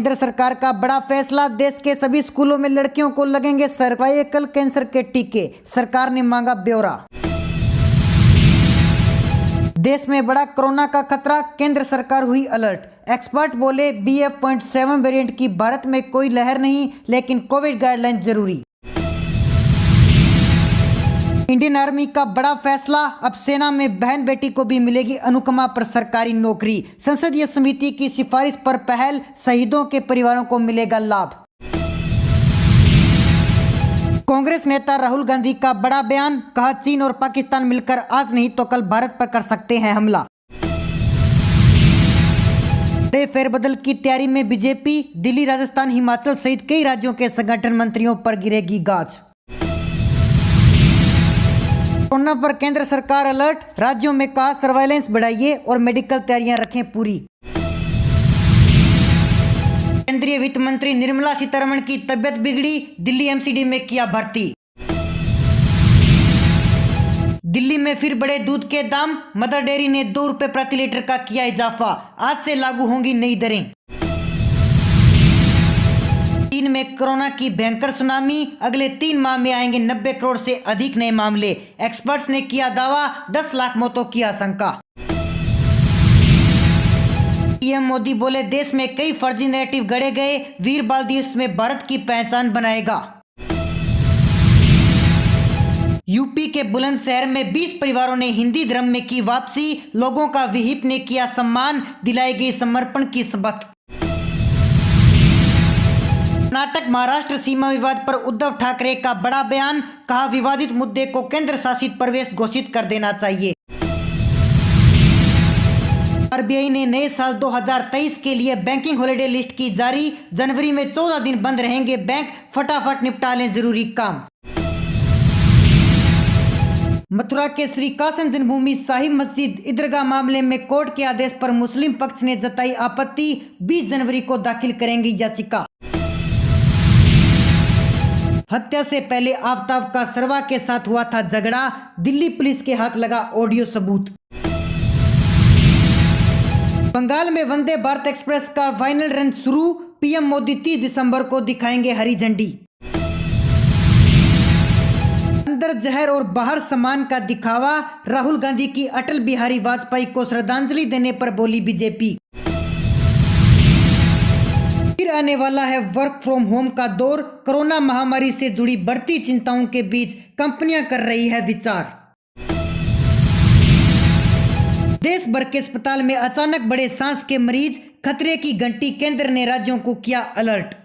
केंद्र सरकार का बड़ा फैसला, देश के सभी स्कूलों में लड़कियों को लगेंगे सर्वाइकल कैंसर के टीके, सरकार ने मांगा ब्यौरा। देश में बड़ा कोरोना का खतरा, केंद्र सरकार हुई अलर्ट। एक्सपर्ट बोले BF.7 वेरिएंट की भारत में कोई लहर नहीं, लेकिन कोविड गाइडलाइन जरूरी। इंडियन आर्मी का बड़ा फैसला, अब सेना में बहन बेटी को भी मिलेगी अनुकंपा पर सरकारी नौकरी। संसदीय समिति की सिफारिश पर पहल, शहीदों के परिवारों को मिलेगा लाभ। कांग्रेस नेता राहुल गांधी का बड़ा बयान, कहा चीन और पाकिस्तान मिलकर आज नहीं तो कल भारत पर कर सकते हैं हमला। बड़े फेरबदल की तैयारी में बीजेपी, दिल्ली, राजस्थान, हिमाचल सहित कई राज्यों के संगठन मंत्रियों पर गिरेगी गाज। कोरोना पर केंद्र सरकार अलर्ट, राज्यों में कहा सर्वाइलेंस बढ़ाइए और मेडिकल तैयारियां रखें पूरी। केंद्रीय वित्त मंत्री निर्मला सीतारमण की तबियत बिगड़ी, दिल्ली MCD में किया भर्ती। दिल्ली में फिर बढ़े दूध के दाम, मदर डेयरी ने 2 रुपए प्रति लीटर का किया इजाफा, आज से लागू होंगी नई दरें। चीन में कोरोना की भयंकर सुनामी, अगले 3 माह में आएंगे 90 करोड़ से अधिक नए मामले, एक्सपर्ट्स ने किया दावा, 10 लाख मौतों की आशंका। पीएम मोदी बोले देश में कई फर्जी नैरेटिव गढ़े गए, वीर बाल दिवस में भारत की पहचान बनाएगा। यूपी के बुलंदशहर में 20 परिवारों ने हिंदी धर्म में की वापसी, लोगों का विहिप ने किया सम्मान, दिलाई गई समर्पण की शपथ। कर्नाटक महाराष्ट्र सीमा विवाद पर उद्धव ठाकरे का बड़ा बयान, कहा विवादित मुद्दे को केंद्र शासित प्रदेश घोषित कर देना चाहिए। RBI ने नए साल 2023 के लिए बैंकिंग हॉलिडे लिस्ट की जारी, जनवरी में 14 दिन बंद रहेंगे बैंक, फटाफट निपटा लें जरूरी काम। मथुरा के श्री काशन जन्मभूमि साहिब मस्जिद ईदगाह मामले में कोर्ट के आदेश पर मुस्लिम पक्ष ने जताई आपत्ति, 20 जनवरी को दाखिल करेंगी याचिका। हत्या से पहले आफ्ताब का सरवा के साथ हुआ था झगड़ा, दिल्ली पुलिस के हाथ लगा ऑडियो सबूत। बंगाल में वंदे भारत एक्सप्रेस का फाइनल रन शुरू, पीएम मोदी 30 दिसंबर को दिखाएंगे हरी झंडी। अंदर जहर और बाहर सामान का दिखावा, राहुल गांधी की अटल बिहारी वाजपेयी को श्रद्धांजलि देने पर बोली बीजेपी। फिर आने वाला है वर्क फ्रॉम होम का दौर, कोरोना महामारी से जुड़ी बढ़ती चिंताओं के बीच कंपनियां कर रही है विचार। देश भर के अस्पताल में अचानक बढ़े सांस के मरीज, खतरे की घंटी, केंद्र ने राज्यों को किया अलर्ट।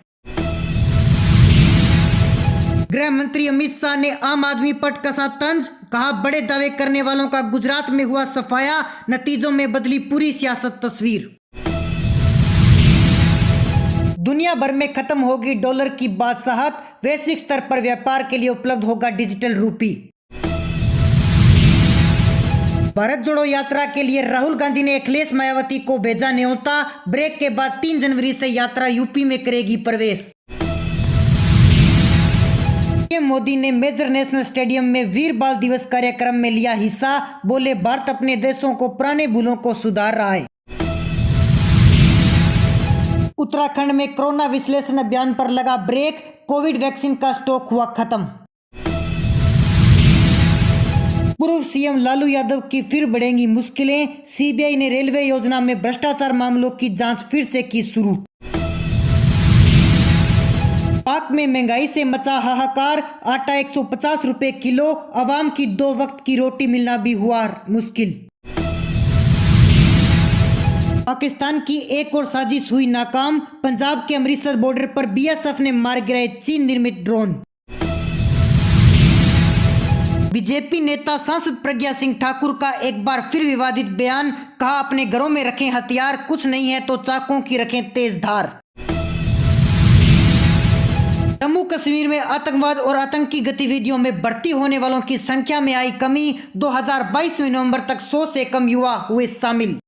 गृह मंत्री अमित शाह ने आम आदमी पर कसा तंज, कहा बड़े दावे करने वालों का गुजरात में हुआ सफाया, नतीजों में बदली पूरी सियासत तस्वीर। दुनिया भर में खत्म होगी डॉलर की बादशाहत, वैश्विक स्तर पर व्यापार के लिए उपलब्ध होगा डिजिटल रूपी। भारत जोड़ो यात्रा के लिए राहुल गांधी ने अखिलेश मायावती को भेजा न्योता, ब्रेक के बाद 3 जनवरी से यात्रा यूपी में करेगी प्रवेश। पीएम मोदी ने मेजर नेशनल स्टेडियम में वीर बाल दिवस कार्यक्रम में लिया हिस्सा, बोले भारत अपने देशों को पुराने भूलों को सुधार रहा है। उत्तराखंड में कोरोना विश्लेषण अभियान पर लगा ब्रेक, कोविड वैक्सीन का स्टॉक हुआ खत्म। पूर्व सीएम लालू यादव की फिर बढ़ेंगी मुश्किलें, सीबीआई ने रेलवे योजना में भ्रष्टाचार मामलों की जांच फिर से की शुरू। पाक में महंगाई से मचा हाहाकार, आटा 150 रुपए किलो, आवाम की 2 वक्त की रोटी मिलना भी हुआ मुश्किल। पाकिस्तान की एक और साजिश हुई नाकाम, पंजाब के अमृतसर बॉर्डर पर BSF ने मार गिराए चीन निर्मित ड्रोन। बीजेपी नेता सांसद प्रज्ञा सिंह ठाकुर का एक बार फिर विवादित बयान, कहा अपने घरों में रखें हथियार, कुछ नहीं है तो चाकों की रखें तेज धार। जम्मू कश्मीर में आतंकवाद और आतंकी गतिविधियों में भर्ती होने वालों की संख्या में आई कमी, 2022 नवंबर तक 100 से कम युवा हुए शामिल।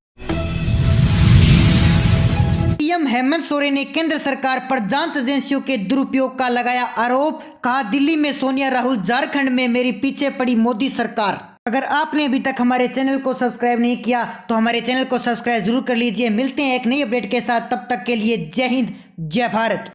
पीएम हेमंत सोरेन ने केंद्र सरकार पर जांच एजेंसियों के दुरुपयोग का लगाया आरोप, कहा दिल्ली में सोनिया राहुल, झारखंड में मेरी पीछे पड़ी मोदी सरकार। अगर आपने अभी तक हमारे चैनल को सब्सक्राइब नहीं किया तो हमारे चैनल को सब्सक्राइब जरूर कर लीजिए। मिलते हैं एक नई अपडेट के साथ, तब तक के लिए जय हिंद, जय भारत।